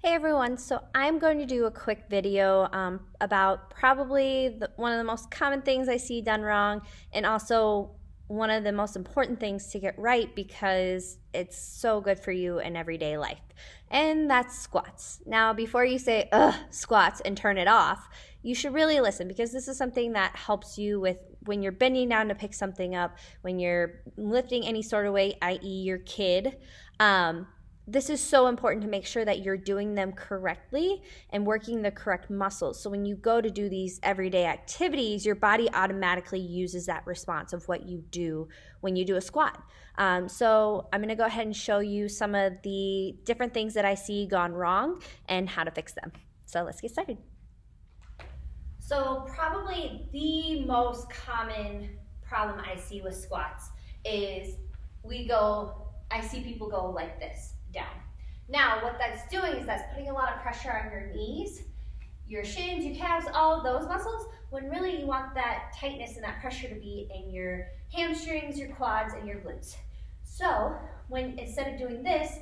Hey everyone, so I'm going to do a quick video about probably one of the most common things I see done wrong, and also one of the most important things to get right because it's so good for you in everyday life, and that's squats. Now, before you say, ugh, squats, and turn it off, you should really listen because this is something that helps you with when you're bending down to pick something up, when you're lifting any sort of weight, i.e., your kid. This is so important to make sure that you're doing them correctly and working the correct muscles. So when you go to do these everyday activities, your body automatically uses that response of what you do when you do a squat. So I'm gonna go ahead and show you some of the different things that I see gone wrong and how to fix them. So let's get started. So probably the most common problem I see with squats is I see people go like this, down. Now, what that's doing is that's putting a lot of pressure on your knees, your shins, your calves, all of those muscles, when really you want that tightness and that pressure to be in your hamstrings, your quads, and your glutes. So, instead of doing this,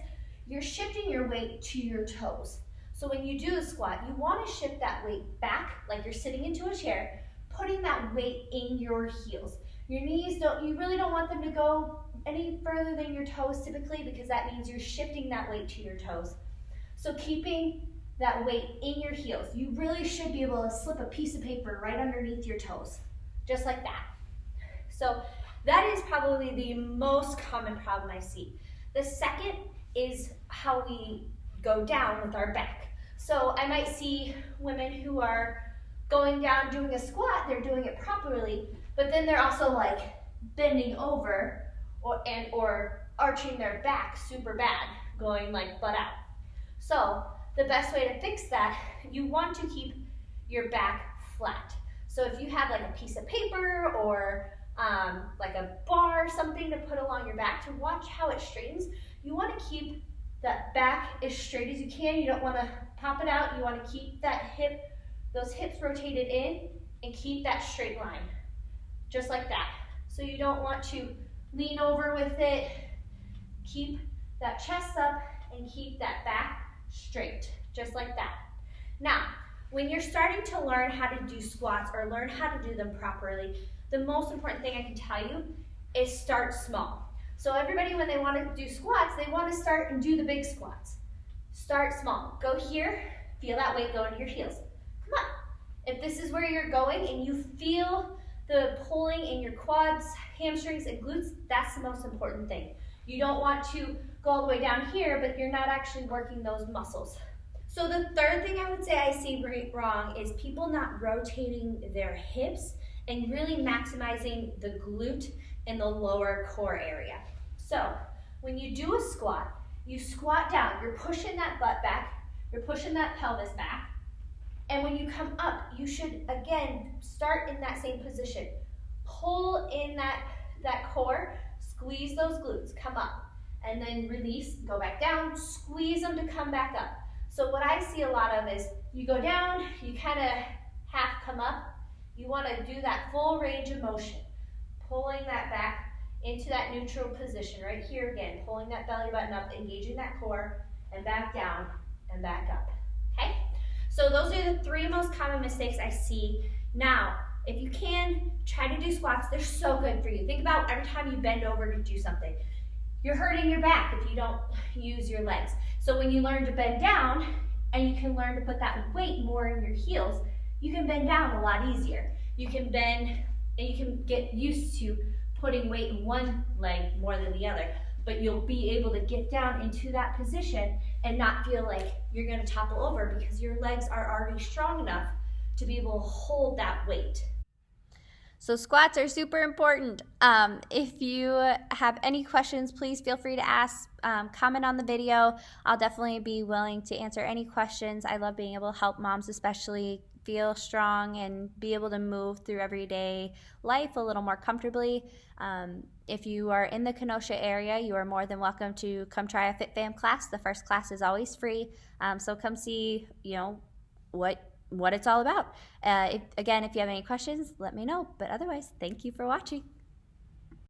you're shifting your weight to your toes. So when you do a squat, you want to shift that weight back like you're sitting into a chair, putting that weight in your heels. Your knees, you really don't want them to go any further than your toes typically, because that means you're shifting that weight to your toes. So keeping that weight in your heels, you really should be able to slip a piece of paper right underneath your toes, just like that. So that is probably the most common problem I see. The second is how we go down with our back. So I might see women who are going down doing a squat, they're doing it properly, but then they're also like bending over or arching their back super bad, going like butt out. So the best way to fix that, you want to keep your back flat. So if you have like a piece of paper or like a bar, something to put along your back to watch how it straightens, you want to keep that back as straight as you can. You don't want to pop it out. You want to keep those hips rotated in and keep that straight line, just like that. So you don't want to lean over with it. Keep that chest up and keep that back straight, just like that. Now, when you're starting to learn how to do squats or learn how to do them properly, the most important thing I can tell you is start small. So everybody, when they want to do squats, they want to start and do the big squats. Start small. Go here, feel that weight go into your heels. Come on. If this is where you're going and you feel the pulling in your quads, hamstrings, and glutes, that's the most important thing. You don't want to go all the way down here, but you're not actually working those muscles. So the third thing I would say I see wrong is people not rotating their hips and really maximizing the glute in the lower core area. So when you do a squat, you squat down, you're pushing that butt back, you're pushing that pelvis back, and when you come up, you should, again, start in that same position. Pull in that core, squeeze those glutes, come up, and then release, go back down, squeeze them to come back up. So what I see a lot of is you go down, you kind of half come up. You want to do that full range of motion, pulling that back into that neutral position right here again, pulling that belly button up, engaging that core, and back down and back up, okay? So those are the three most common mistakes I see. Now, if you can, try to do squats. They're so good for you. Think about every time you bend over to do something. You're hurting your back if you don't use your legs. So when you learn to bend down, and you can learn to put that weight more in your heels, you can bend down a lot easier. You can bend, and you can get used to putting weight in one leg more than the other, but you'll be able to get down into that position and not feel like you're going to topple over because your legs are already strong enough to be able to hold that weight. So squats are super important. If you have any questions, please feel free to ask, comment on the video. I'll definitely be willing to answer any questions. I love being able to help moms especially feel strong and be able to move through everyday life a little more comfortably. If you are in the Kenosha area, you are more than welcome to come try a FitFam class. The first class is always free, so come see, what it's all about. If you have any questions, let me know. But otherwise, thank you for watching.